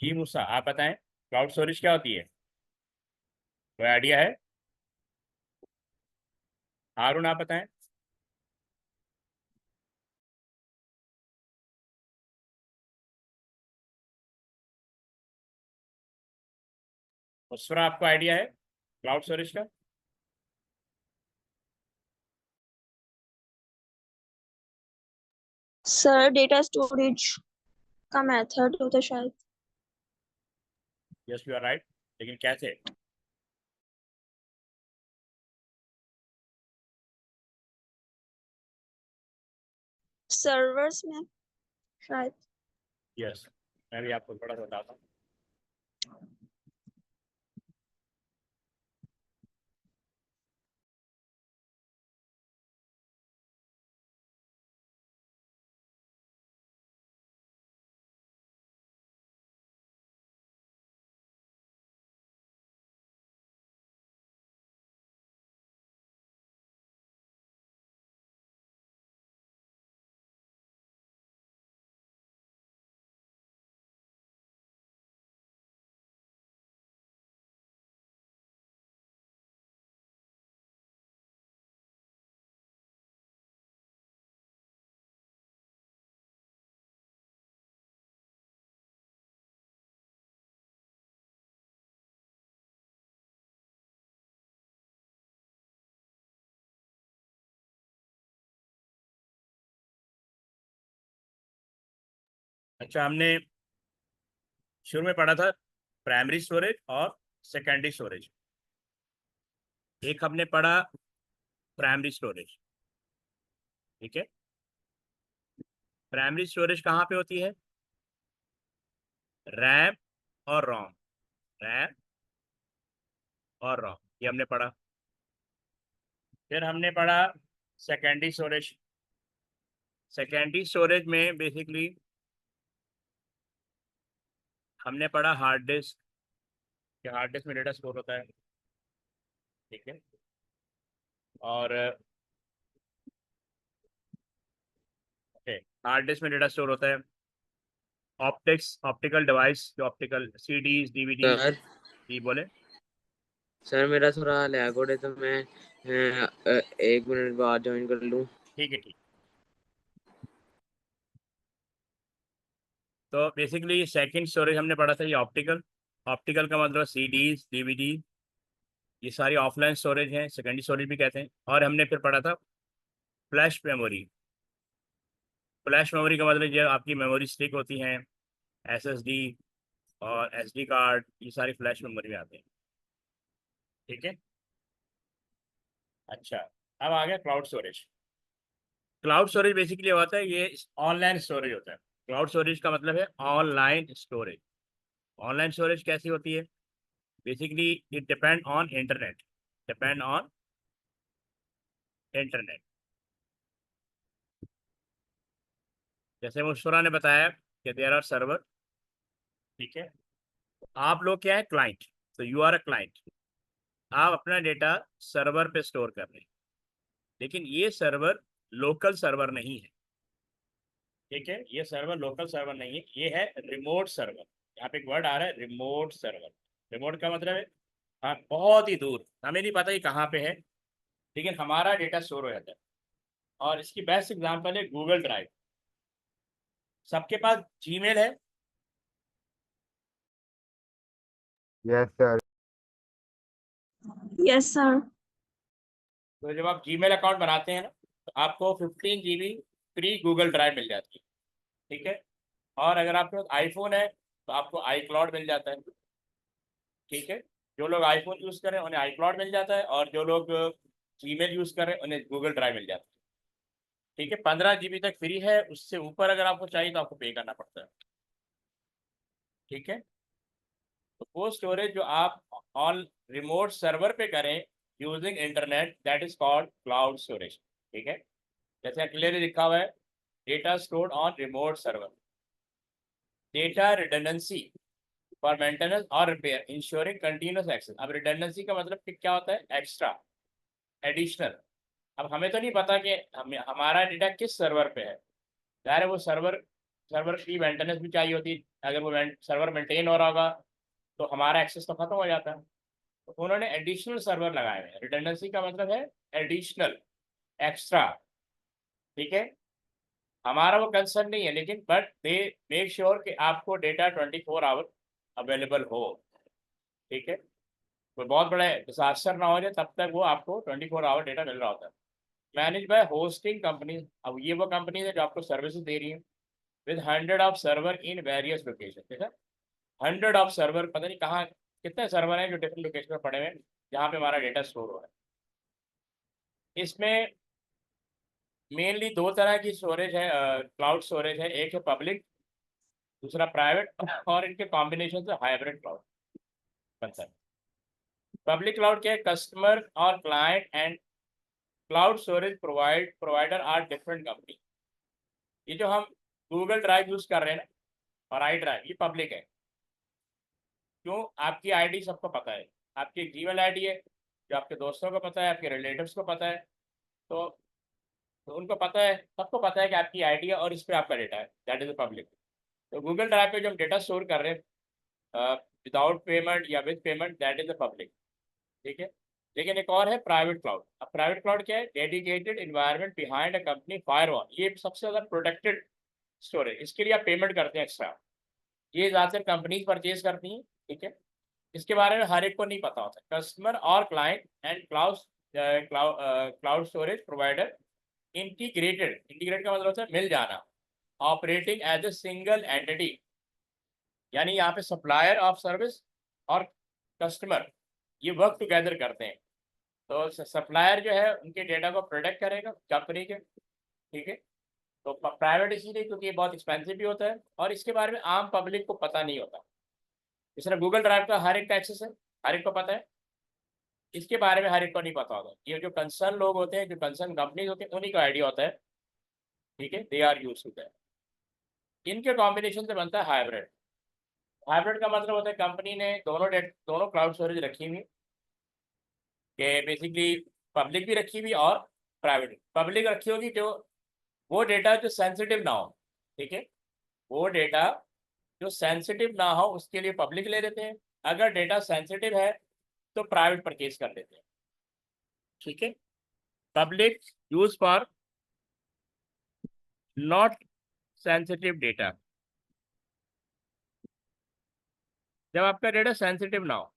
जी मूसा, आप बताएं cloud storage क्या होती है? कोई आइडिया है? हारून, आप बताएं। मुस्फरा, आपको आइडिया है क्लाउड स्टोरेज का? सर डेटा स्टोरेज का मेथड होता है शायद। यस, यू आर राइट, लेकिन कैसे? सर्वर्स में शायद। यस, मैं भी आपको थोड़ा सा बताता हूँ। अच्छा, हमने शुरू में पढ़ा था प्राइमरी स्टोरेज और सेकेंडरी स्टोरेज। एक हमने पढ़ा प्राइमरी स्टोरेज, ठीक है। प्राइमरी स्टोरेज कहाँ पे होती है? रैम और रोम, रैम और रोम, ये हमने पढ़ा। फिर हमने पढ़ा सेकेंडरी स्टोरेज। सेकेंडरी स्टोरेज में बेसिकली हमने पढ़ा हार्ड डिस्क, कि हार्ड डिस्क में डेटा स्टोर होता है, ठीक है। और हार्ड डिस्क में डेटा स्टोर होता है। ऑप्टिकल डिवाइस, जो ऑप्टिकल सीडीज डीवीडीज। सर जी बोले। सर मेरा थोड़ा लैग है, तो मैं 1 मिनट बाद ज्वाइन कर लूँ? ठीक है, ठीक। तो बेसिकली सेकंड स्टोरेज हमने पढ़ा था ये ऑप्टिकल। ऑप्टिकल का मतलब सीडीज डीवीडी, ये सारी ऑफलाइन स्टोरेज हैं, सेकेंडरी स्टोरेज भी कहते हैं। और हमने फिर पढ़ा था फ्लैश मेमोरी। फ्लैश मेमोरी का मतलब जो आपकी मेमोरी स्टिक होती हैं, एसएसडी और एसडी कार्ड, ये सारी फ्लैश मेमोरी में आते हैं, ठीक है। अच्छा, अब आ गया cloud storage. Cloud storage basically होता है, ये ऑनलाइन स्टोरेज होता है। क्लाउड स्टोरेज का मतलब है ऑनलाइन स्टोरेज। ऑनलाइन स्टोरेज कैसी होती है? Basically it depend on internet, depend on internet. जैसे मुश्तरा ने बताया कि देयर आर सर्वर, ठीक है। आप लोग क्या है? क्लाइंट। तो यू आर अ क्लाइंट। आप अपना डेटा सर्वर पे स्टोर कर रहे हैं, लेकिन ये सर्वर लोकल सर्वर नहीं है, ठीक है। ये सर्वर लोकल सर्वर नहीं है, ये है रिमोट सर्वर। यहाँ पे एक वर्ड आ रहा है, रिमोट सर्वर। रिमोट का मतलब है हाँ, बहुत ही दूर, हमें नहीं पता ये कहाँ पे है, लेकिन हमारा डेटा स्टोर हो जाता है। और इसकी बेस्ट एग्जांपल है गूगल ड्राइव। सबके पास जीमेल है। Yes sir. Yes sir. तो जब आप जीमेल अकाउंट बनाते हैं ना, तो आपको 15 GB फ्री गूगल ड्राइव मिल जाती है, ठीक है। और अगर आपके पास आईफोन है तो आपको आई क्लाउड मिल जाता है, ठीक है। जो लोग आईफोन यूज़ कर रहे हैं उन्हें आई क्लाउड मिल जाता है, और जो लोग जीमेल यूज़ कर रहे हैं उन्हें गूगल ड्राइव मिल जाता है, ठीक है। 15 GB तक फ्री है, उससे ऊपर अगर आपको चाहिए तो आपको पे करना पड़ता है, ठीक है। तो वो स्टोरेज जो आप ऑन रिमोट सर्वर पे करें using internet, that is called cloud storage, ठीक है। जैसे क्लियरली लिखा हुआ है, data stored on remote server, data redundancy for maintenance और रिपेयर इंश्योरिंग कंटिन्यूअस एक्सेस। अब रिडंडेंसी का मतलब कि क्या होता है? Extra, additional. अब हमें तो नहीं पता कि हमारा डेटा किस सर्वर पे है, यार वो सर्वर सर्वर की मेंटेनेंस भी चाहिए होती है, अगर वो सर्वर मेंटेन हो रहा होगा तो हमारा एक्सेस तो खत्म हो जाता है। तो उन्होंने एडिशनल सर्वर लगाए हुए हैं। रिडंडेंसी का मतलब है एडिशनल, एक्स्ट्रा, ठीक है। हमारा वो कंसर्न नहीं है, लेकिन बट दे मेक श्योर कि आपको डेटा 24 आवर अवेलेबल हो, ठीक है। कोई बहुत बड़ा डिजास्टर ना हो जाए तब तक वो आपको 24 आवर डेटा मिल रहा होता है। मैनेज बाय होस्टिंग कंपनी, अब ये वो कंपनी है जो आपको सर्विसेज दे रही है with 100 of server in various location, ठीक है। 100 ऑफ सर्वर, पता नहीं कहाँ कितने सर्वर हैं जो डिफरेंट लोकेशन पर पड़े हुए हैं जहाँ पे हमारा डेटा स्टोर हो रहा है। इसमें मेनली दो तरह की स्टोरेज है, क्लाउड स्टोरेज है, एक है पब्लिक, दूसरा प्राइवेट, और इनके कॉम्बिनेशन से हाइब्रिड क्लाउड बनता है। पब्लिक क्लाउड के कस्टमर और client and cloud storage provider are different company. ये जो हम गूगल ड्राइव यूज कर रहे हैं ना, और आई ड्राइव, ये पब्लिक है। क्यों? आपकी आईडी सबको पता है, आपकी जीमेल आईडी है जो आपके दोस्तों को पता है, आपके रिलेटिव्स को पता है, तो उनको पता है, सबको पता है कि आपकी आईडी है और इस पर आपका डेटा है, दैट इज पब्लिक। तो गूगल ड्राइव पे जो हम डेटा स्टोर कर रहे हैं विदाउट पेमेंट या with payment, that is public, ठीक है। लेकिन एक और है प्राइवेट क्लाउड। अब प्राइवेट क्लाउड क्या है? Dedicated environment behind a company firewall, ये सबसे ज़्यादा प्रोटेक्टेड स्टोरेज, इसके लिए आप पेमेंट करते हैं एक्स्ट्रा। ये ज़्यादातर कंपनीज परचेज करती हैं, ठीक है। इसके बारे में हर एक को नहीं पता होता। कस्टमर और client and cloud storage provider integrate का मतलब होता है मिल जाना, operating as a single entity, यानी यहाँ पे सप्लायर ऑफ सर्विस और कस्टमर ये वर्क टुगेदर करते हैं। तो सप्लायर जो है उनके डेटा को प्रोटेक्ट करेगा कंपनी के, ठीक है। तो प्राइवेट इसीलिए क्योंकि ये बहुत एक्सपेंसिव भी होता है और इसके बारे में आम पब्लिक को पता नहीं होता। इस तरह गूगल ड्राइव का हर एक का एक्सेस है, हर एक को पता है, इसके बारे में हर एक को नहीं पता होता। ये जो कंसर्न लोग होते हैं, जो कंसर्न कंपनीज होते हैं, उन्हीं को आइडिया होता है, ठीक है। They are used to that. इनके कॉम्बिनेशन से बनता है हाइब्रिड। हाइब्रिड का मतलब होता है कंपनी ने दोनों क्लाउड स्टोरेज रखी हुई, कि बेसिकली पब्लिक भी रखी हुई और प्राइवेट। पब्लिक रखी होगी जो वो डेटा जो सेंसिटिव ना हो, ठीक है, वो डेटा जो सेंसिटिव ना हो उसके लिए पब्लिक ले लेते हैं। अगर डेटा सेंसिटिव है तो प्राइवेट परचेज कर लेते हैं, ठीक है। Public use for not sensitive data, जब आपका डेटा सेंसिटिव ना हो।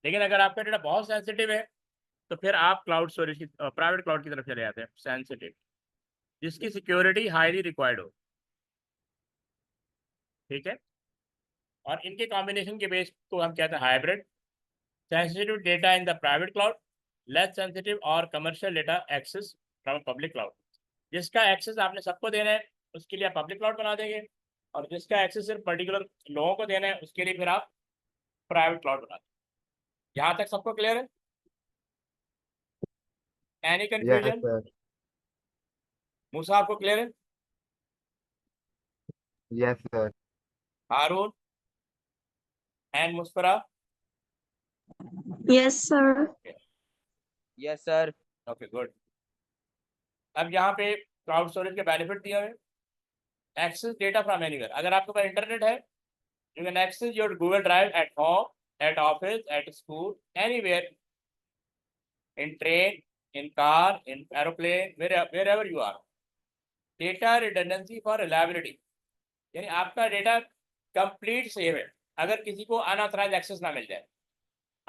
लेकिन अगर आपका डेटा बहुत सेंसिटिव है तो फिर आप क्लाउड स्टोरेज की प्राइवेट क्लाउड की तरफ चले जाते हैं, सेंसिटिव, जिसकी सिक्योरिटी हाईली रिक्वायर्ड हो, ठीक है। और इनके कॉम्बिनेशन के बेस को हम कहते हैं hybrid. Sensitive data in the private cloud, less sensitive और commercial data access from public cloud. जिसका एक्सेस आपने सबको देना है उसके लिए आप पब्लिक क्लाउड बना देंगे, और जिसका एक्सेस सिर्फ पर्टिकुलर लोगों को देना है उसके लिए फिर आप प्राइवेट क्लाउड बना देंगे। यहाँ तक सबको क्लियर है? Any Yes, confusion? sir. Musa आपको क्लियर है? Yes, sir. Haroon and Musfara? Yes, sir. Yes sir. Okay good. अब यहाँ पे क्लाउड स्टोरेज के बेनिफिट दिए हुए, एक्सेस डेटा फ्रॉम एनीवेयर। अगर आपके पास इंटरनेट है, you can access your Google drive at home, at office, at school, anywhere, in train, in car, in aeroplane, wherever you are. Data redundancy for reliability, यानी आपका data complete save है अगर किसी को अनऑथराइज एक्सेस ना मिल जाए,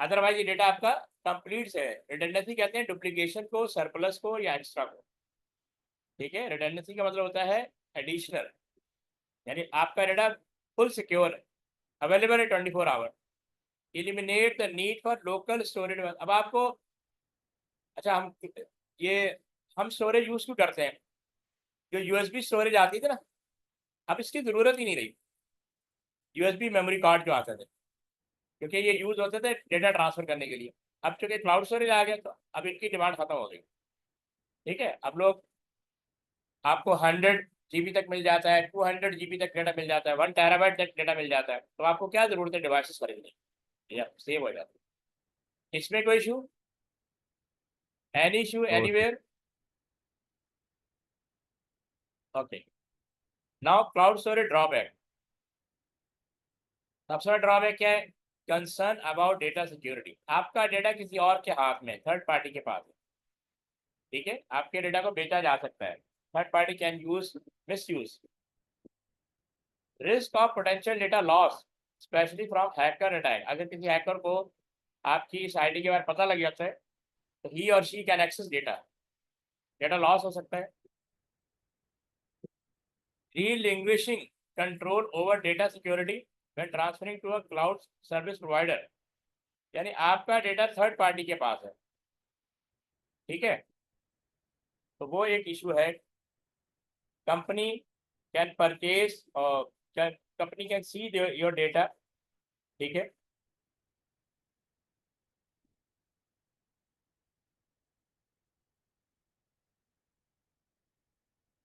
otherwise ये data आपका कंप्लीट सेव है। रिडंडेंसी कहते हैं डुप्लीकेशन को, सरप्लस को या एक्स्ट्रा को, ठीक है। रिडंडेंसी का मतलब होता है एडिशनल, यानी आपका डेटा फुल सिक्योर है, अवेलेबल है 24 hour, eliminate the need for local storage. अब आपको, अच्छा ये हम स्टोरेज यूज क्यों करते हैं? जो यूएसबी स्टोरेज आती थी ना, अब इसकी ज़रूरत ही नहीं रही। यूएसबी मेमोरी कार्ड जो आते थे, क्योंकि ये यूज होते थे डेटा ट्रांसफर करने के लिए। अब चूंकि क्लाउड स्टोरेज आ गया तो अब इनकी डिमांड खत्म हो गई, ठीक है। अब लोग, आपको 100 GB तक मिल जाता है, 200 GB तक डेटा मिल जाता है, 1 TB तक डेटा मिल जाता है, तो आपको क्या जरूरत है डिवाइसेस खरीदने की, या सेव हो जाता है। इसमें कोई issue? Any issue No, sir. Anywhere? Okay. Now cloud storage drawback. सबसे बड़ा ड्रॉबैक क्या है? Concern about data security. आपका डेटा किसी और के हाथ में, थर्ड पार्टी के पास है, ठीक है, आपके डेटा को बेचा जा सकता है, third party can use, miss use. Risk of potential data loss specially from hacker attack. अगर किसी हैकर को आपकी इस आईडी के बारे में पता लग जाता है तो ही और she can access data, data loss हो सकता है। relinquishing control over data security when transferring to a cloud service provider। यानी आपका डेटा थर्ड पार्टी के पास है, ठीक है, तो वो एक इशू है। कंपनी कैन परचेज और company can see your data, ठीक है।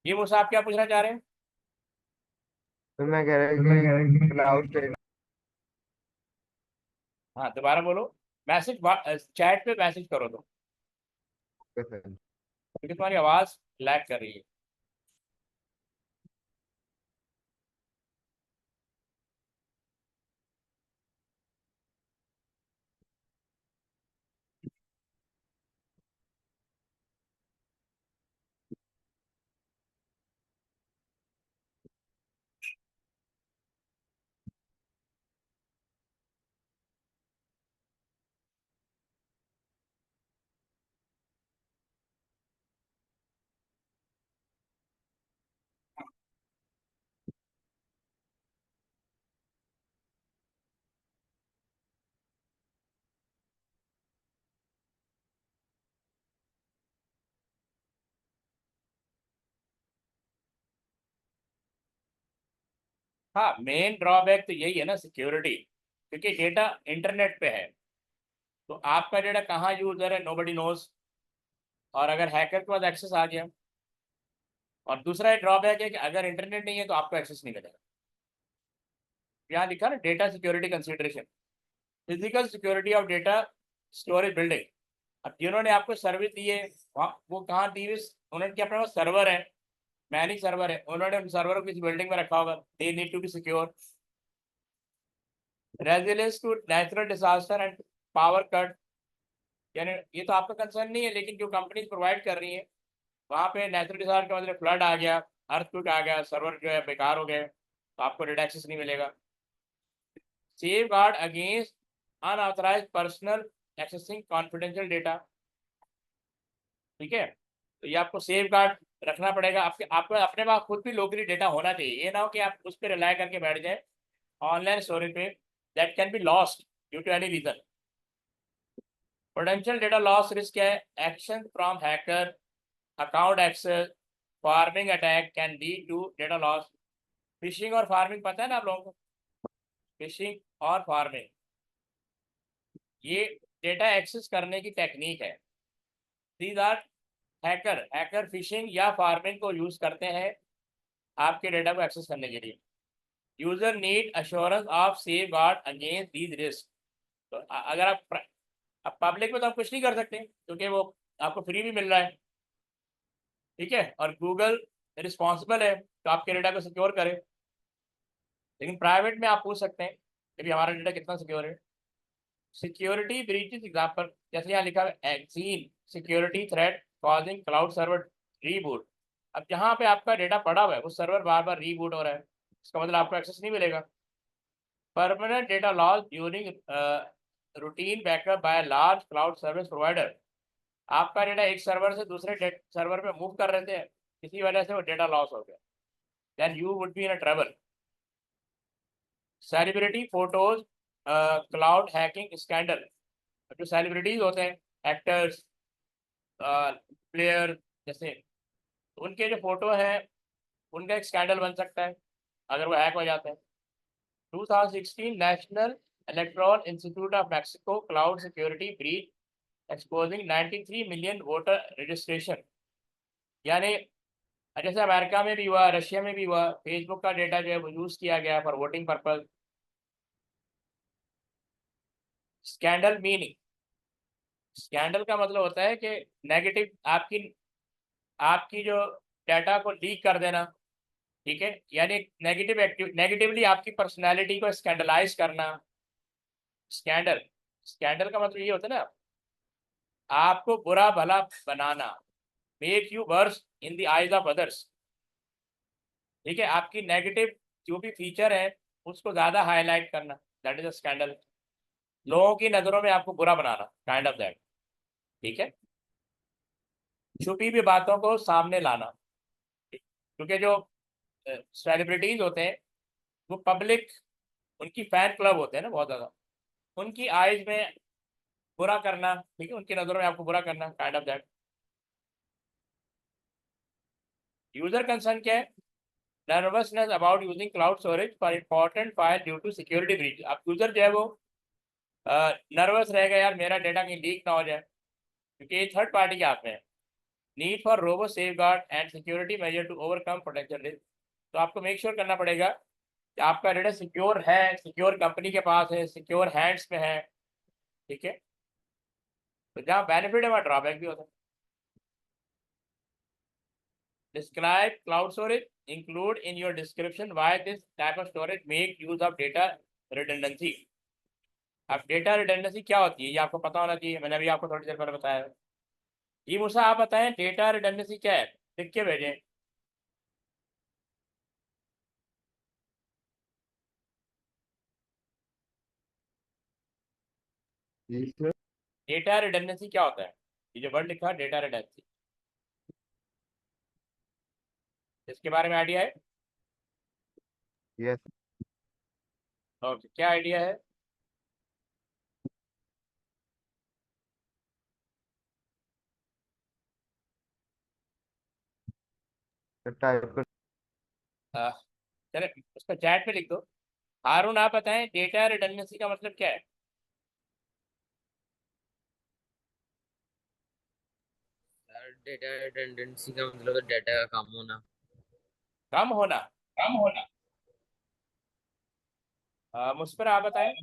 ये वो साहब क्या पूछना चाह रहे हैं? तो मैं कह रहा हूँ कि क्लाउड स्टोरेज। हाँ दोबारा बोलो। मैसेज चैट पे मैसेज करो तो, सर। क्योंकि तुम्हारी आवाज लैग कर रही है। हाँ मेन ड्रॉबैक तो यही है ना, सिक्योरिटी, क्योंकि डेटा इंटरनेट पे है, तो आपका डेटा कहाँ यूजर है नोबडी नोज, और अगर हैकर के पास एक्सेस आ गया। और दूसरा ड्रॉबैक है कि अगर इंटरनेट नहीं है तो आपको एक्सेस नहीं मिलेगा। यहाँ लिखा ना data security consideration, physical security of data storage building. अब जिन्होंने आपको सर्विस दी है वो कहाँ दी है? उन्होंने क्या, अपने पास सर्वर है, मैनेज सर्वर है, उन्होंने उन सर्वर को किसी बिल्डिंग में रखा होगा, they need to be secure. Resilience to natural disaster and power cut, यानी ये तो आपका कंसर्न नहीं है, लेकिन जो कंपनीज प्रोवाइड कर रही है वहाँ पे नेचुरल डिजास्टर का मतलब फ्लड आ गया, अर्थक्वेक आ गया, सर्वर जो है बेकार हो गए, तो आपको डेटा एक्सेस नहीं मिलेगा। Safeguard against unauthorise personnel accessing confidential data, ठीक है, तो ये आपको सेफ गार्ड रखना पड़ेगा। आपको अपने पास खुद भी लोकली डेटा होना चाहिए, ये ना हो कि आप उस पर रिलाई करके बैठ जाए ऑनलाइन स्टोरेज पे, that can be lost due to any reason. Potential data loss risk है, action from hacker, account access, pharming attack can lead to data loss. Phishing और फार्मिंग पता है ना आप लोगों को? फिशिंग और फार्मिंग ये डेटा एक्सेस करने की टेक्निक है। दीज आर हैकर फिशिंग या फार्मिंग को यूज करते हैं आपके डेटा को एक्सेस करने के लिए। User need assurance of safe guard against these risk. तो अगर आप पब्लिक में तो आप कुछ नहीं कर सकते क्योंकि वो आपको फ्री भी मिल रहा है, ठीक है, और गूगल रिस्पॉन्सिबल है तो आपके डेटा को सिक्योर करे। लेकिन प्राइवेट में आप पूछ सकते हैं कि हमारा डेटा कितना सिक्योर है। सिक्योरिटी ब्रीचेस एग्जाम्पल, जैसे यहाँ लिखा है एक्सीन security threat causing cloud server reboot. अब जहाँ पे आपका डेटा पड़ा हुआ है वो सर्वर बार बार रीबूट हो रहा है, इसका मतलब आपको एक्सेस नहीं मिलेगा। Permanent data loss during routine backup by large cloud service provider. आपका डेटा एक सर्वर से दूसरे सर्वर पे मूव कर रहे थे, किसी वजह से वो डेटा लॉस हो गया, then you would be in a trouble. Celebrity photos cloud hacking scandal. जो सेलिब्रिटीज होते हैं, एक्टर्स, प्लेयर जैसे, तो उनके जो फोटो है उनका एक स्कैंडल बन सकता है अगर वो हैक हो जाते हैं। 2016 national electron institute of Mexico cloud security breach exposing 93 million voter registration. यानी जैसे अमेरिका में भी हुआ, रशिया में भी हुआ, फेसबुक का डेटा जो है वो यूज किया गया for voting purpose. Scandal meaning, scandal का मतलब होता है कि नेगेटिव, आपकी आपकी जो डाटा को लीक कर देना, ठीक है, यानी नेगेटिवली आपकी पर्सनैलिटी को स्कैंडलाइज करना। स्कैंडल, स्कैंडल का मतलब ये होता है ना, आपको बुरा भला बनाना, make you worse in the eyes of others. ठीक है, आपकी नेगेटिव जो भी फीचर है उसको ज्यादा हाईलाइट करना, दैट इज अ स्कैंडल। लोगों की नजरों में आपको बुरा बनाना, काइंड ऑफ दैट। ठीक है, छुपी हुई बातों को सामने लाना, क्योंकि जो सेलिब्रिटीज होते हैं वो पब्लिक, उनकी फैन क्लब होते हैं ना बहुत ज्यादा, उनकी आइज में बुरा करना, ठीक है, उनकी नजरों में आपको बुरा करना, kind of that. User concern क्या है? Nervousness about using cloud storage for important file due to security breach. आप यूजर जो है वो नर्वस रहेगा, यार मेरा डेटा कहीं लीक ना हो जाए, क्योंकि ये थर्ड पार्टी के हाथ में है। Need for robust safeguard and security measure to overcome potential risk. तो आपको मेक श्योर करना पड़ेगा कि आपका डेटा सिक्योर है, सिक्योर कंपनी के पास है, सिक्योर हैंड्स में है। ठीक है, तो जहाँ बेनिफिट है वहाँ ड्रॉबैक भी होता है। Describe cloud storage, include in your description why this type of storage make use of data redundancy. अब डेटा रिडंडेंसी क्या होती है ये आपको पता होना चाहिए, मैंने अभी आपको थोड़ी देर पहले बताया। जी मूसा, आप बताएं डेटा रिडंडेंसी क्या है, लिख के भेजें। जी सर। डेटा रिडंडेंसी क्या होता है? ये जो वर्ड लिखा है डेटा रिडंडेंसी, इसके बारे में आइडिया है? यस ओके, क्या आइडिया है? सर, टाइप कर। अह, चले उसको चैट में लिख दो। हारून आप बताएं डेटा रिडंडेंसी का मतलब क्या है? सर डेटा रिडंडेंसी का मतलब डेटा का कम होना। कम होना। कम होना। मुझ पर आप बताएं।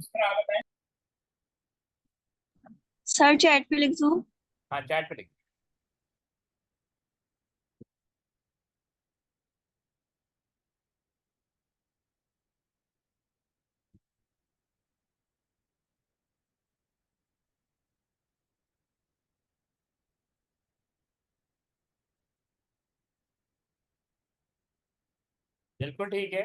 सर चैट पे लिख दो। हाँ, चैट पे लिख। बिल्कुल ठीक है।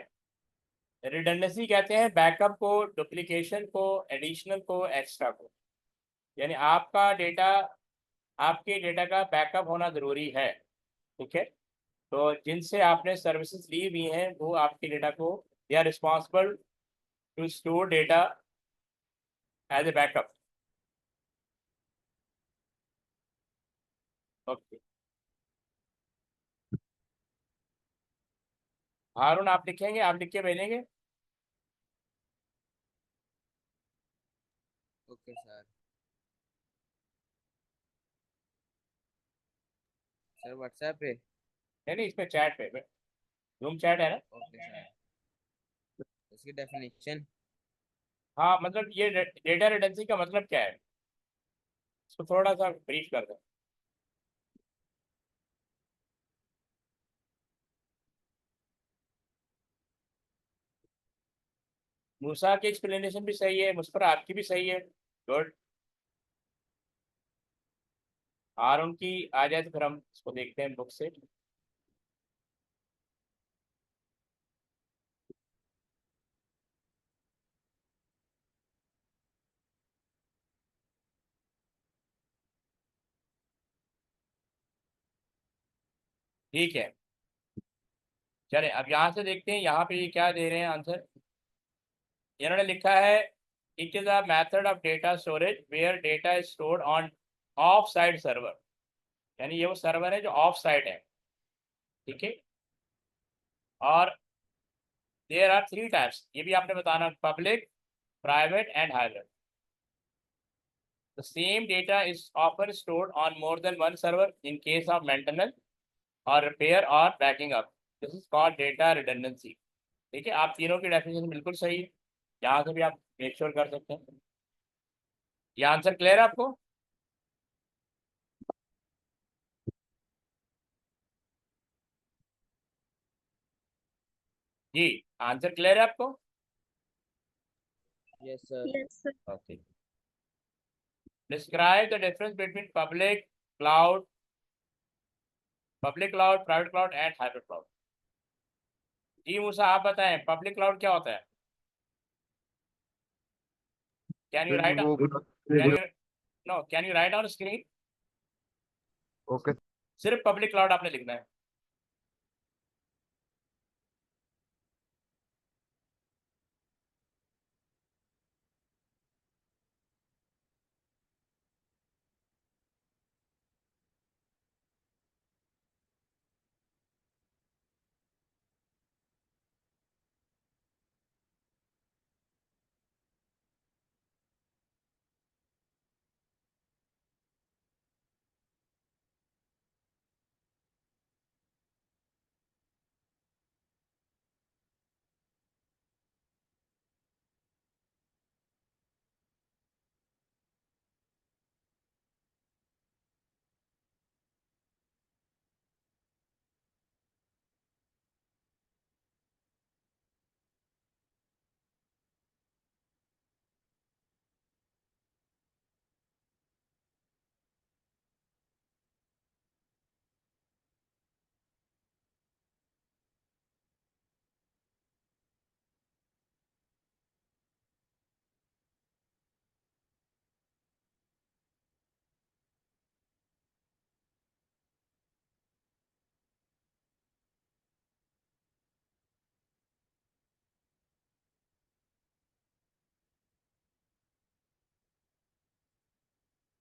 रिडंडेंसी कहते हैं बैकअप को, डुप्लीकेशन को, एडिशनल को, एक्स्ट्रा को। यानी आपका डेटा, आपके डेटा का बैकअप होना ज़रूरी है। ठीक है, तो जिनसे आपने सर्विसेज ली हुई हैं वो आपके डेटा को, they are responsible to store data as a backup. Okay, Haroon आप लिखेंगे, आप लिख के भेजेंगे। Okay sir. सर व्हाट्सएप पे। नहीं नहीं, इस पे चैट पे, रूम चैट है ना। Okay sir. इसकी डेफिनेशन। हाँ, मतलब ये डेटा रिडंडेंसी का मतलब क्या है, इसको थोड़ा सा ब्रीफ कर दो। मूसा की एक्सप्लेनेशन भी सही है, मुझ पर आपकी भी सही है। गुड। हारून की आ जाए तो फिर हम इसको देखते हैं बुक से। ठीक है, चले अब यहाँ से देखते हैं, यहाँ पे ये क्या दे रहे हैं आंसर। इन्होंने लिखा है it is a method of data storage where data is stored on off site server. यानी ये वो सर्वर है जो ऑफ साइड है। ठीक है, और देयर आर थ्री टाइप्स, ये भी आपने बताना, public, private and hybrid. The same data is often stored on more than one server in case of maintenance or repair or backing up. This is called data redundancy. ठीक है, आप तीनों की definition बिल्कुल सही है, यहाँ से भी आप मेक श्योर कर सकते हैं। ये आंसर क्लियर है आपको? जी आंसर क्लियर है आपको? Yes sir. Yes, sir. Okay, describe the difference between public cloud, private cloud and hybrid cloud. जी मूसा आप बताएं, पब्लिक क्लाउड क्या होता है? कैन यू राइट, वो can you no can you write on screen? Okay सिर्फ पब्लिक क्लाउड आपने लिखना है।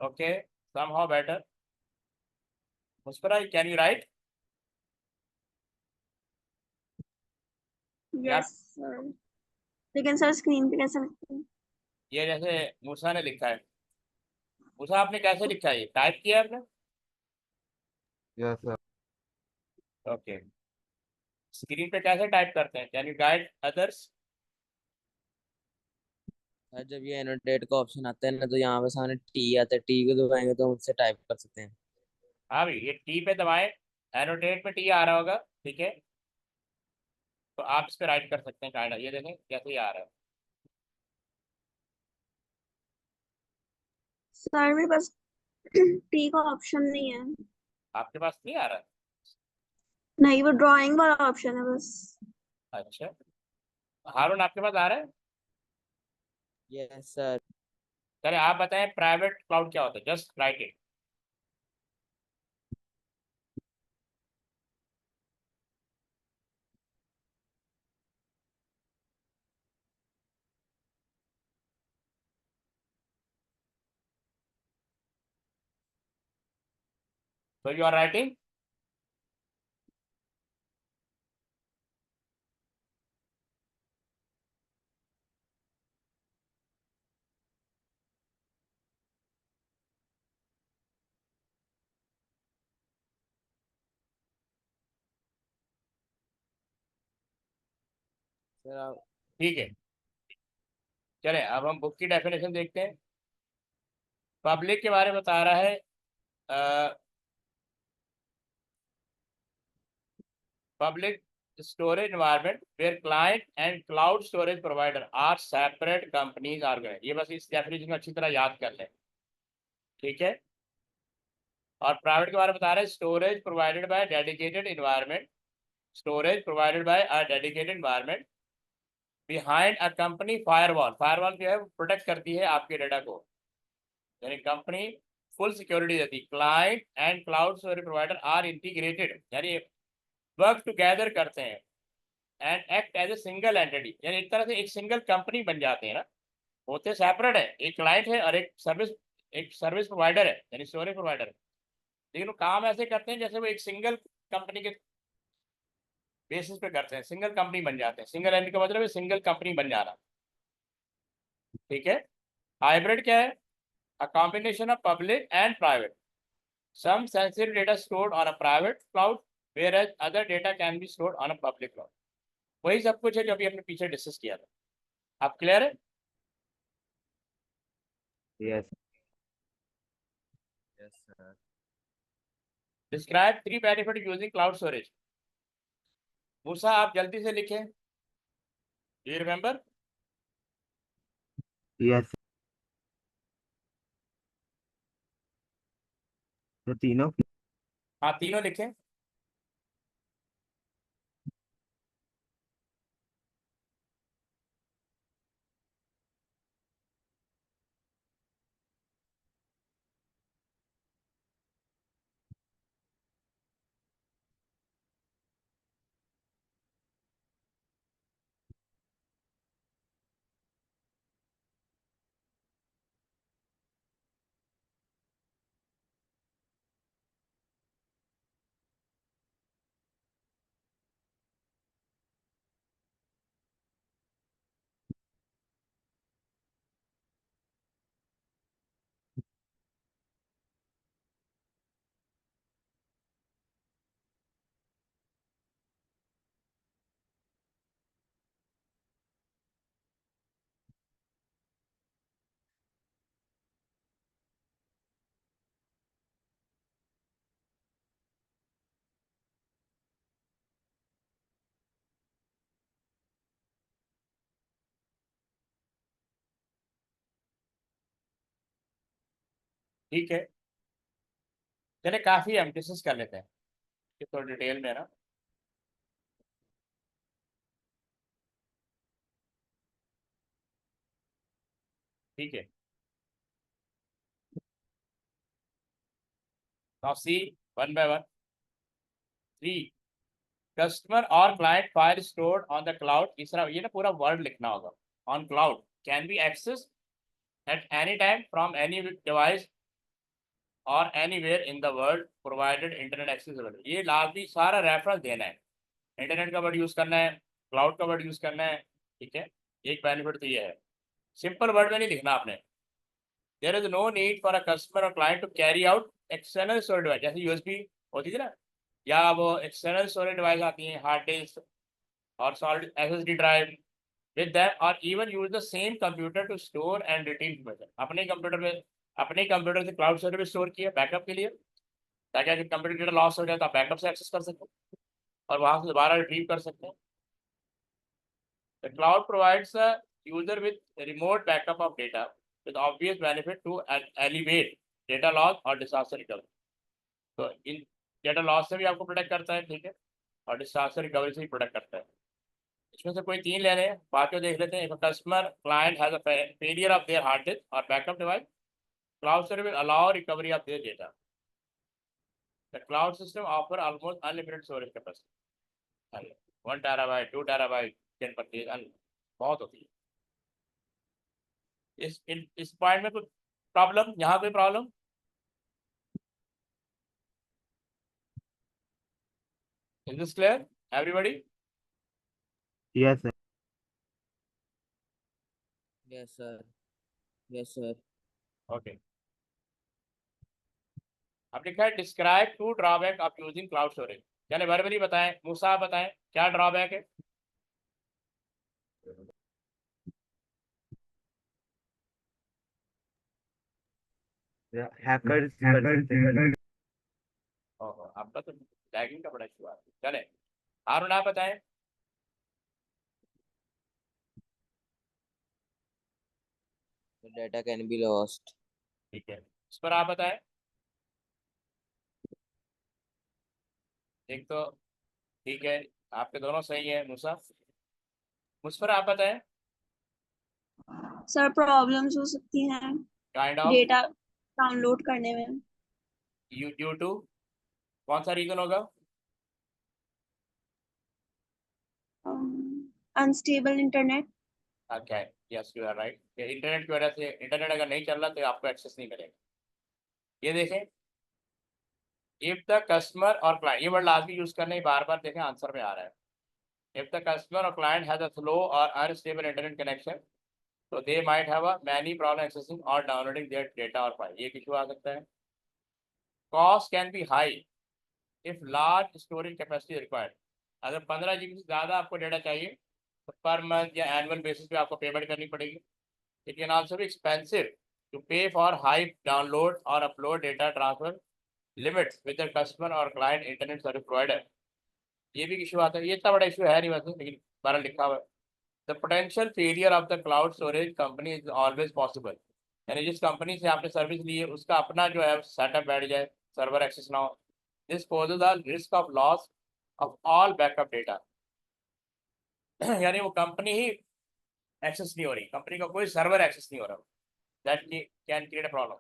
Okay, somehow better. मुस्कुरा, can you write? Yes, sir. लेकिन सर स्क्रीन पे कैसे लिखते हैं? ये जैसे मूसा ने लिखा है, मूसा आपने कैसे लिखा है? ये टाइप किया है आपने? यस सर ओके, स्क्रीन पे कैसे टाइप करते हैं? Can you guide others? Sir जब ये एनोटेट का ऑप्शन आता है ना, तो यहाँ पे सामने टी आता है, टी को दबाएंगे तो उससे टाइप कर सकते हैं। हाँ भाई, ये टी पे दबाएं, एनोटेट में टी आ रहा होगा, ठीक है, तो आप इस पे राइट कर सकते हैं काइंडा। ये देखें कैसे ही आ रहा है। सर मेरे पास टी का ऑप्शन नहीं है। आपके पास नहीं आ रहा है? नहीं, वो ड्राइंग वाला ऑप्शन है बस। अच्छा, हारून आपके पास आ रहा है? Yes sir. चले आप बताएं, प्राइवेट क्लाउड क्या होता है? Just right it. So you are writing? Sir आप ठीक है, चले अब हम बुक की डेफिनेशन देखते हैं। पब्लिक के बारे में बता रहा है, public storage environment where client and cloud storage provider are separate companies are गए। ये बस इस डेफिनेशन को अच्छी तरह याद कर लें, ठीक है। और प्राइवेट के बारे में बता रहे हैं, storage provided by dedicated environment, storage provided by a dedicated environment behind a company firewall. Firewall जो है वो प्रोटेक्ट करती है आपके डाटा को, यानी कंपनी फुल सिक्योरिटी देती है। Client and cloud storage provider are integrated, यानी वर्क टुगेदर करते हैं, and act as a single entity, यानी एक तरह से एक सिंगल कंपनी बन जाते हैं ना। होते सेपरेट है, एक क्लाइंट है और एक सर्विस प्रोवाइडर है, यानी स्टोरेज प्रोवाइडर है, लेकिन वो काम ऐसे करते हैं जैसे वो एक सिंगल कंपनी के बेसिस पे करते हैं, सिंगल कंपनी बन जाते हैं। सिंगल एंटिटी का मतलब है सिंगल कंपनी बन जाना, ठीक है। हाइब्रिड क्या है? A combination of public and private, some sensitive data stored on a private cloud whereas other data can be stored on a public cloud। वही सब कुछ है जो अभी हमने पीछे डिस्कस किया था। आप क्लियर है? Yes yes sir describe 3 benefit using cloud storage. Musa आप जल्दी से लिखें। Do you remember? यस तो तीनों हाँ तीनों लिखें। ठीक है, चले काफी एम्फेसिस कर लेते हैं कि थोड़ी डिटेल में ना। ठीक है, now see one by one. Three, customer और client file stored on the cloud, तीसरा ये ना पूरा वर्ड लिखना होगा। On cloud can be access at any time from any device और anywhere in the world provided internet access available. ये लाजमी सारा रेफरेंस देना है, इंटरनेट का वर्ड यूज करना है, क्लाउड का वर्ड यूज करना है। ठीक है, एक बेनिफिट तो ये है, सिंपल वर्ड में नहीं लिखना आपने। There is no need for a customer और client to carry out external storage device, जैसे यूएसबी होती थी ना, या वो एक्सटर्नल स्टोरेज डिवाइस आती हैं, हार्ड डिस्क और solid SSD drive with them, or even use the same computer to store and retrieve information। अपने कंप्यूटर से क्लाउड सर्वर पे स्टोर किया बैकअप के लिए, ताकि अगर कंप्यूटर डेटा लॉस हो जाए तो आप बैकअप से एक्सेस कर सकें और वहां से दोबारा रिट्रीव कर सकते हैं। The cloud provides a user with remote backup of data with obvious benefit to alleviate data loss और disaster recovery। तो इन डेटा लॉस से भी आपको प्रोटेक्ट करता है, ठीक है, और डिसास्टर रिकवरी से भी प्रोटेक्ट करता है। इसमें से कोई तीन लेने हैं, बाकी देख लेते हैं। Customer client has a failure of their hard disk और backup device, cloud service will allow recovery of their data. The cloud system offer almost unlimited storage capacity, 1 terabyte 2 terabyte 10 percent बहुत होती है। इस पॉइंट में कोई problem, यहाँ कोई problem? Is this clear everybody? Yes sir Yes, sir. Yes, sir. Okay, अब लिखा है describe 2 drawback of using cloud storage, यानी वर्बली बताएं। मूसा आप बताएं क्या ड्रॉबैक है? हैकर्स कर सकते हैं ओहो, आपका तो लैगिंग का बड़ा इशू है। चले हारून आप बताएं। The data can be lost. ठीक है, इस पर आप बताएं। एक तो ठीक है, आपके दोनों सही है। मूसा, मुझ पर आप बताएं। सर प्रॉब्लम्स हो सकती हैं काइंड ऑफ, डेटा डाउनलोड करने में। यू ड्यू टू, कौन सा रीजन होगा? Unstable internet. Okay, yes you are right. Internet की वजह से, इंटरनेट अगर नहीं चल रहा तो आपको एक्सेस नहीं मिलेगा। ये देखें, इफ द कस्टमर और क्लाइंट, ये वर्ड लाजमी यूज करने, बार बार देखें आंसर में आ रहा है। इफ द कस्टमर और क्लाइंट हैज अ स्लो और अनस्टेबल इंटरनेट कनेक्शन, तो they might have a many problem accessing और डाउनलोडिंग देयर डेटा और फाइल, ये इशू आ सकता है। Cost can be high if large storage capacity required, अगर 15 GB से ज़्यादा आपको डेटा चाहिए तो पर मंथ या एनुअल बेसिस पे आपको पेमेंट करनी पड़ेगी। It can also be expensive to pay for high download और upload data transfer limits with the customer और क्लाइंट इंटरनेट सर्विस प्रोवाइडर, ये भी इशू आता है। ये इतना बड़ा इशू है नहीं वैसे, लेकिन बारह लिखा हुआ है। The potential failure of the cloud storage company is always possible. यानी जिस कंपनी से आपने सर्विस ली है उसका अपना जो है सेटअप बैठ जाए, सर्वर एक्सेस ना हो, this poses the risk of loss of all backup data. यानी वो कंपनी ही एक्सेस नहीं हो रही, कंपनी का कोई सर्वर एक्सेस नहीं हो रहा, that can create a problem.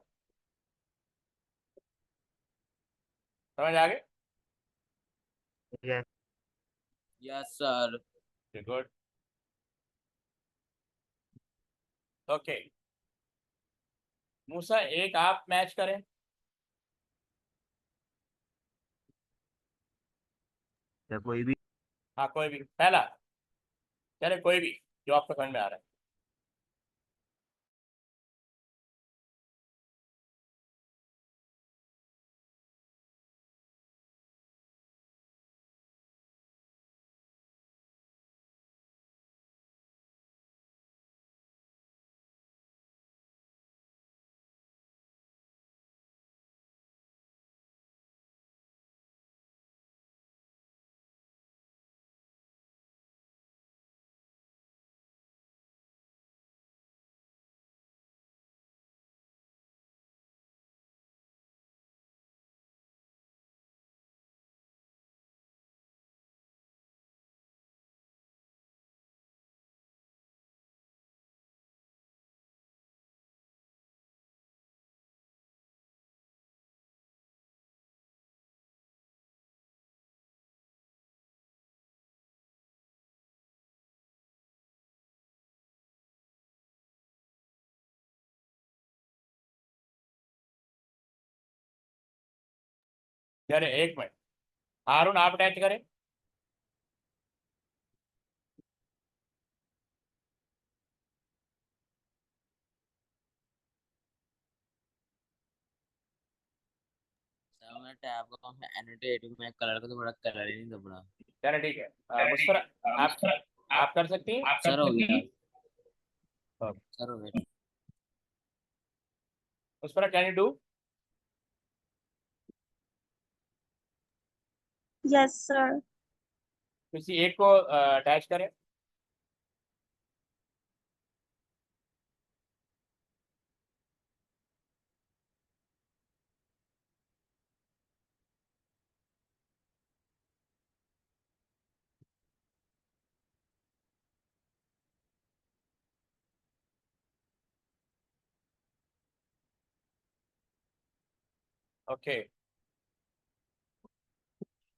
समझ आ गए? Yes. Yes sir. Good. Okay Musa, एक आप मैच करें। या कोई भी। हाँ कोई भी, पहला, चले कोई भी जो आपको समझ में आ रहा है। चले एक मिनट, हारून आप अटैच करें। सर मैं टैब का काम एनोटेट में कलर का तो बड़ा कलर ही नहीं दबड़ा। चले ठीक है, मुझ पर आप कर सकती हैं। सर हो गया। Okay. सर हो गया। उस पर can you do? Yes, sir. किसी एक को अटैच करें। ओके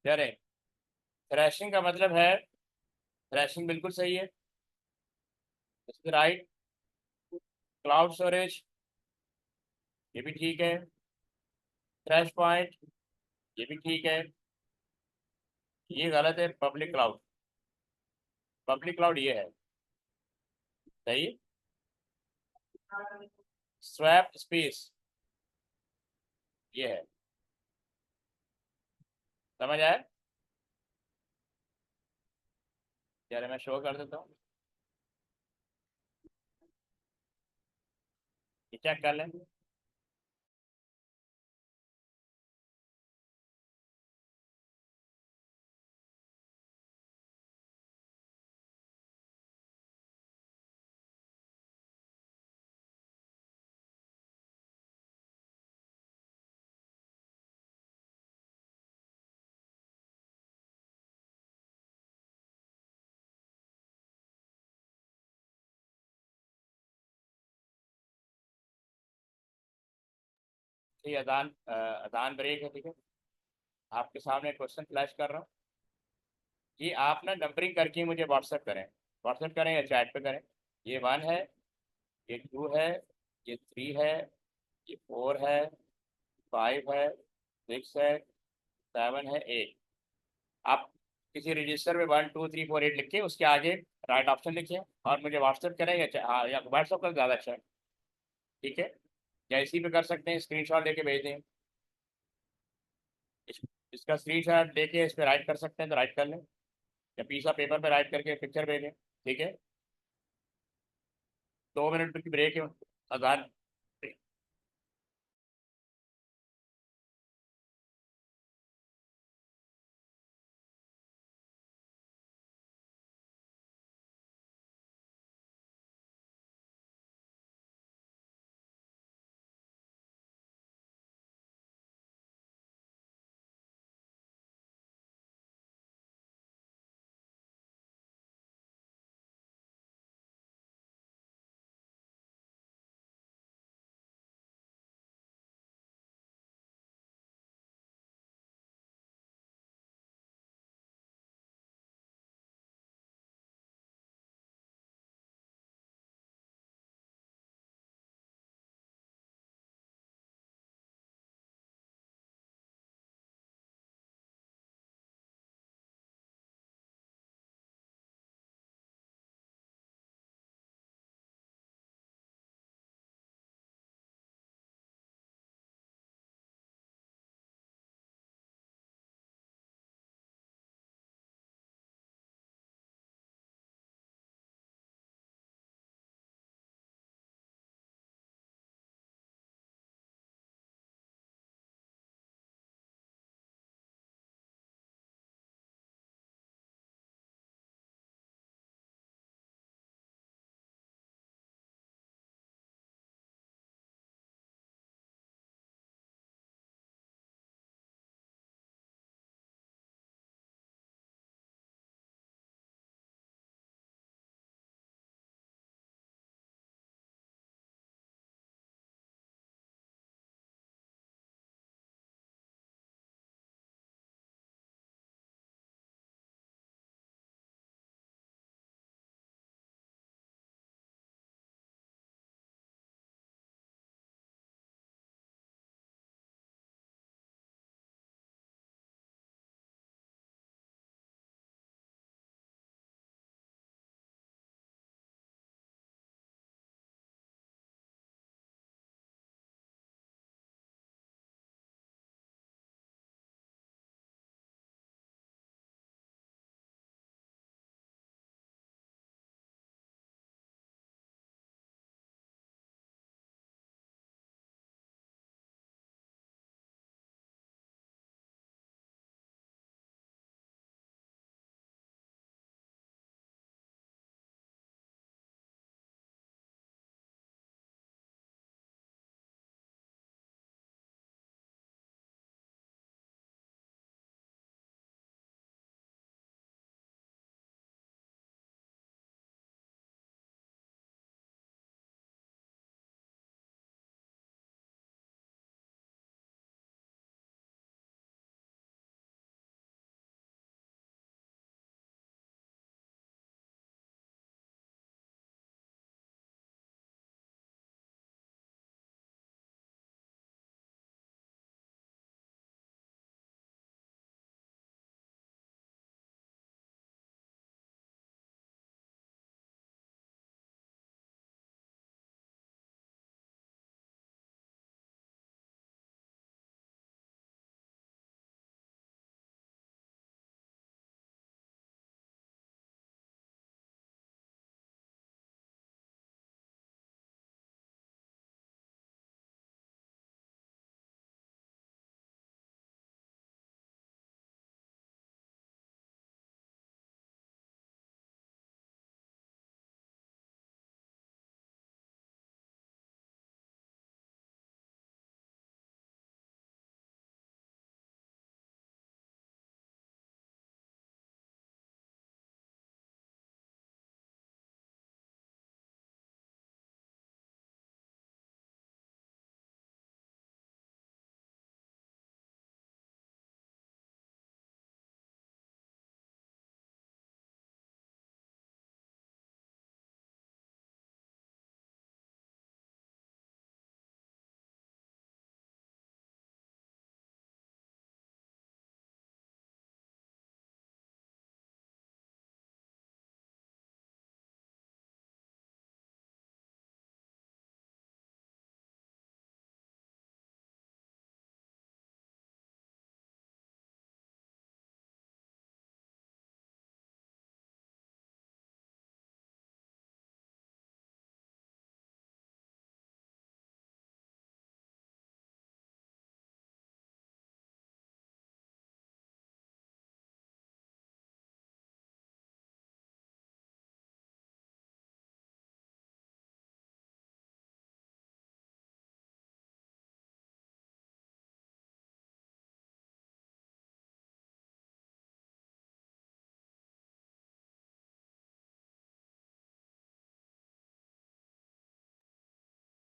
चले, थ्रैशिंग का मतलब है, थ्रैशिंग बिल्कुल सही है, राइट। क्लाउड स्टोरेज ये भी ठीक है, थ्रैश पॉइंट ये भी ठीक है, ये गलत है। पब्लिक क्लाउड, पब्लिक क्लाउड ये है सही। स्वैप स्पेस ये है। समझ आया? चलो मैं शो कर देता हूँ, ये चेक कर लें। ये अदान अदान ब्रेक है, ठीक है। आपके सामने क्वेश्चन फ्लैश कर रहा हूँ, ये आप ना नंबरिंग करके मुझे व्हाट्सएप करें। व्हाट्सएप करें या चैट पे करें। ये 1 है, ये 2 है, ये 3 है, ये 4 है, 5 है, 6 है, 7 है, 8। आप किसी रजिस्टर में 1 2 3 4 8 लिख के उसके आगे राइट ऑप्शन लिखिए और मुझे व्हाट्सएप करें हाँ, या व्हाट्सएप कर ज़्यादा अच्छा है, ठीक है। या इसी पे कर सकते हैं, स्क्रीनशॉट लेके भेज दें। इसका स्क्रीनशॉट लेके इस पे राइट कर सकते हैं तो राइट कर लें, या पीस ऑफ पेपर पे राइट करके पिक्चर भेजें, ठीक है। 2 मिनट की ब्रेक है, अजान।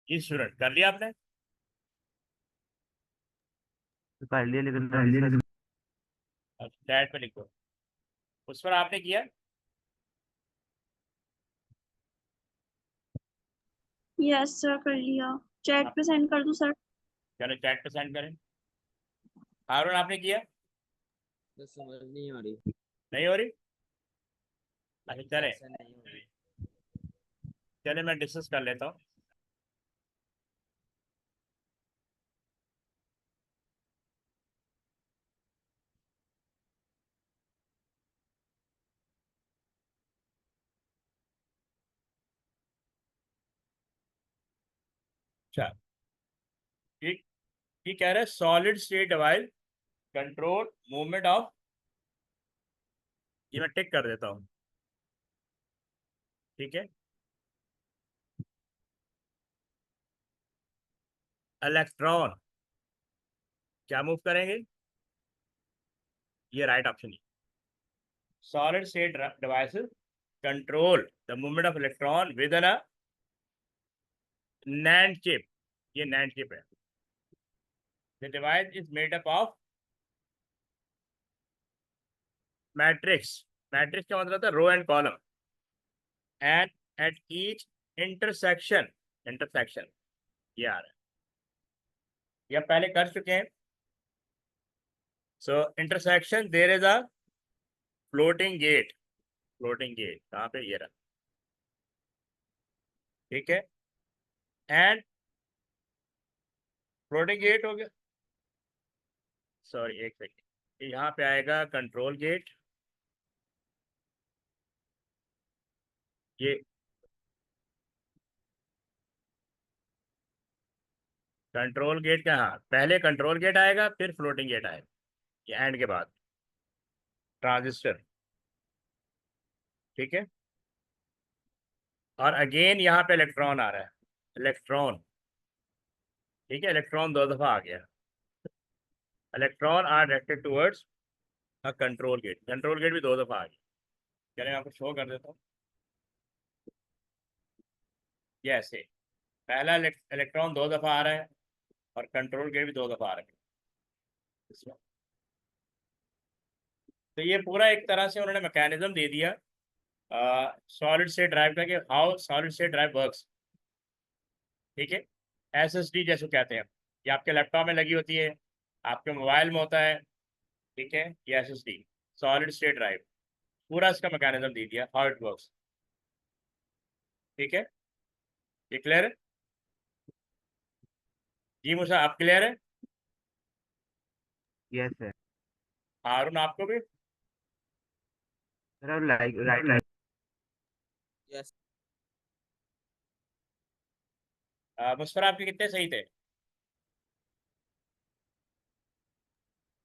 जी स्टूडेंट, कर लिया आपने? कर लिया लेकिन अब चैट पे लिखो, उस पर आपने किया? यस सर, कर लिया। चैट पे सेंड कर दूं सर? चलो चैट पे सेंड करें। हारून आपने किया? तो समझ नहीं आ रही। नहीं हो रही? अच्छा चले, ऐसा नहीं हो रही। चले मैं डिस्कस कर लेता हूँ। अच्छा, ये ये कह रहा है solid state device control movement of, ये मैं टिक कर देता हूँ, ठीक है। इलेक्ट्रॉन क्या मूव करेंगे? ये राइट ऑप्शन है। Solid state devices control the movement of electron with an NAND chip, ये NAND चिप है। The device is made up of matrix, matrix का मतलब था row and column, and at each intersection, intersection ये आ रहा है, ये आप पहले कर चुके हैं। So intersection there is a floating gate, floating gate कहाँ पे, ये रहा, ठीक है। एंड फ्लोटिंग गेट हो गया, सॉरी एक सेकेंड, यहाँ पे आएगा कंट्रोल गेट, ये कंट्रोल गेट का, हाँ पहले कंट्रोल गेट आएगा फिर फ्लोटिंग गेट आएगा, ये एंड के बाद ट्रांजिस्टर, ठीक है। और अगेन यहाँ पे इलेक्ट्रॉन आ रहा है, इलेक्ट्रॉन, ठीक है, इलेक्ट्रॉन दो दफा आ गया, electron are directed towards control gate, control gate भी दो दफा आ गया। चलिए मैं आपको शो कर देता हूँ। ये ऐसे पहला इलेक्ट्रॉन दो दफा आ रहा है और कंट्रोल गेट भी दो दफा आ रहा है इसमें। तो ये पूरा एक तरह से उन्होंने मैकेनिज्म दे दिया सॉलिड स्टेट ड्राइव का, कि how solid state drive works, ठीक है। SSD जैसे कहते हैं, ये आपके लैपटॉप में लगी होती है, आपके मोबाइल में होता है, ठीक है। ये SSD सॉलिड स्टेट ड्राइव, पूरा इसका मैकेनिज्म दे दिया हाउ इट वर्क्स, ठीक है। ये क्लियर है जी? मुझे आप क्लियर है? Yes sir. हारून आपको भी? Sir like right yes. Musfar आपके कितने सही थे?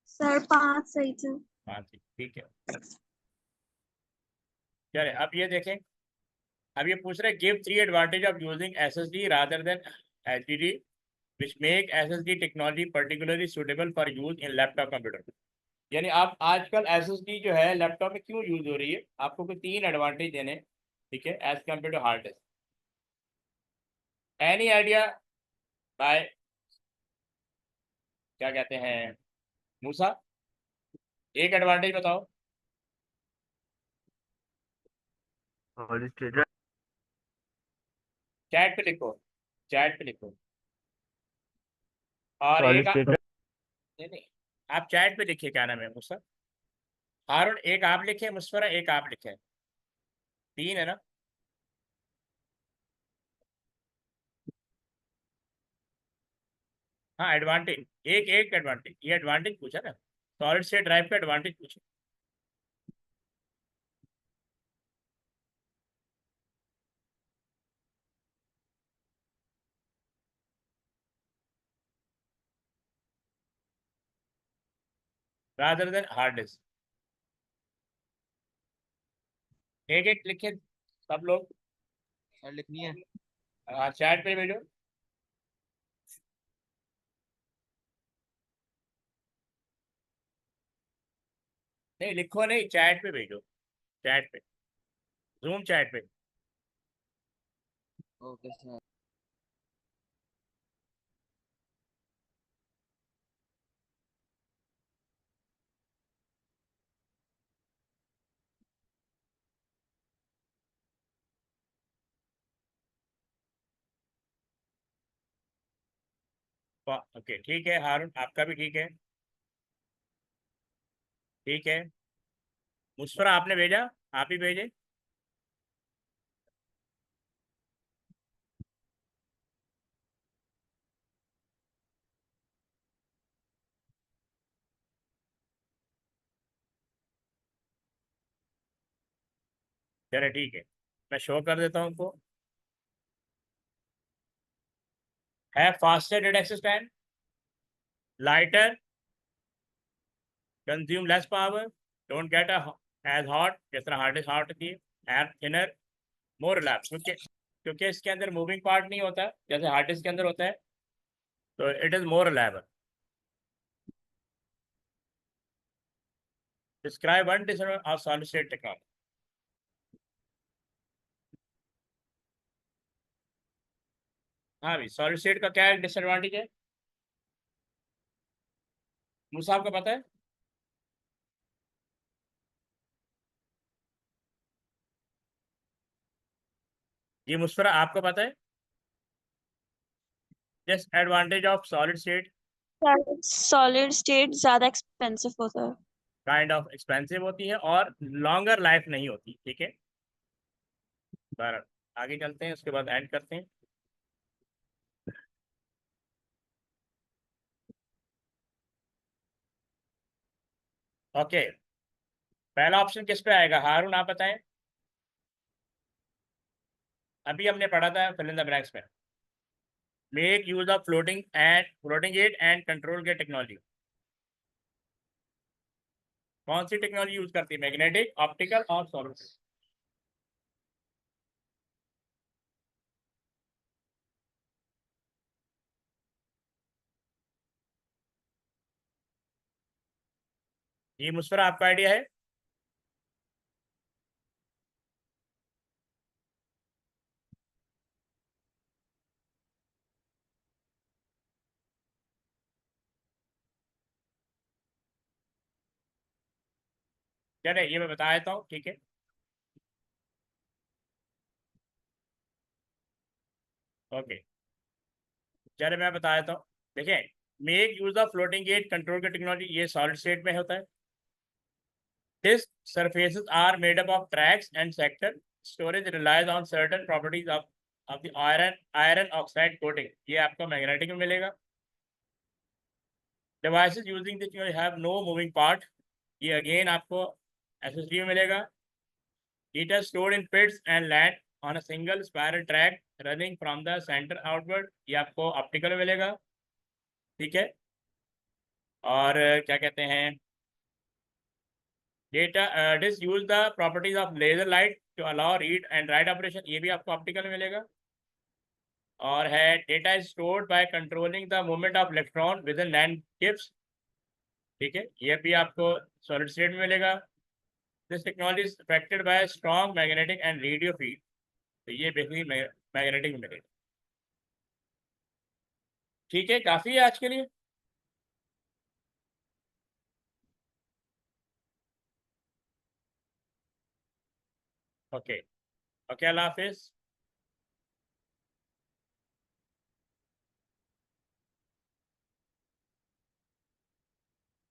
सर 5 सही थे। हाँ ठीक है। चलिए अब ये देखें, अब ये पूछ रहे give 3 advantage of using SSD rather than HDD which make SSD technology particularly suitable for use in laptop computer। यानी आप आजकल SSD जो है लैपटॉप में क्यों यूज हो रही है, आपको कोई 3 एडवांटेज देने, ठीक है, as compare to hard disk. Any idea by, क्या कहते हैं मूसा, एक एडवांटेज बताओ। सॉलिड स्टेट चैट पे लिखो, चैट पे लिखो। और सॉलिड एक स्टेट नहीं नहीं, आप चैट पे लिखिए, क्या नाम है मूसा, हारून एक आप लिखे, मुस्फरा एक आप लिखे, 3 है ना। हाँ एडवांटेज, एक एक एडवांटेज, ये एडवांटेज पूछा ना, सॉलिड स्टेट ड्राइव का एडवांटेज पूछा। रादर देन हार्ड डिस्क, एक एक लिखे सब लोग। सर लिखनी है। हाँ चैट पे भेजो। नहीं लिखो नहीं, चैट पे भेजो, चैट पे, जूम चैट पे। Okay sir. ओके ठीक है हारून, आपका भी ठीक है। ठीक है मुस्फरा, आपने भेजा, आप ही भेजे। चले ठीक है, मैं शो कर देता हूँ उनको। है faster data access time, lighter, consume less power, don't get as hot, जिस तरह हार्ड डिस्क हॉट थी, एयर थिनर, मोर रिलायबल, क्योंकि इसके अंदर मूविंग पार्ट नहीं होता जैसे हार्ड डिस्क के अंदर होता है, तो it is more reliable. Describe one disadvantage of solid state technology. हाँ भाई, सॉलिड स्टेट का क्या डिसएडवांटेज है, मुझे आपको पता है? जी मुस्फरा, आपको पता है disadvantage of solid state? Solid state ज्यादा एक्सपेंसिव होता है। काइंड ऑफ एक्सपेंसिव होती है और लॉन्गर लाइफ नहीं होती, ठीक है। बहरहाल आगे चलते हैं, उसके बाद एंड करते हैं। ओके, पहला ऑप्शन किस पे आएगा हारून, आप बताएं। अभी हमने पढ़ा था फिल इन द ब्लैंक्स में, make use of floating at and control के टेक्नोलॉजी। कौन सी टेक्नोलॉजी यूज करती है, मैग्नेटिक, ऑप्टिकल और सॉलिड? ये मुस्फरा, आपका आइडिया है? चले ये मैं बता देता हूँ, ठीक है। ओके चले मैं बता देता हूँ, देखिए, make use of floating gate control के टेक्नोलॉजी, ये सॉलिड स्टेट में होता है। This surfaces are made up of tracks and sector. Storage relies on certain properties of the iron oxide coating, ये आपको मैग्नेटिक में मिलेगा। Devices using this have no moving part, ये अगेन आपको SSD में मिलेगा। It is stored in pits and land on a single spiral track running from the center outward, ये आपको ऑप्टिकल में मिलेगा, ठीक है। और क्या कहते हैं, data this use the properties of laser light to allow read and write operation, ये भी आपको ऑप्टिकल में मिलेगा। और है data is stored by controlling the movement of electron within NAND chips, ठीक है, ये भी आपको सॉलिड स्टेट में मिलेगा। This technology is affected by strong magnetic and radio field, तो ये बेसिकली मैग्नेटिक में मिलेगा। ठीक है, काफ़ी है आज के लिए। ओके ओके, अल्लाह हाफिज़।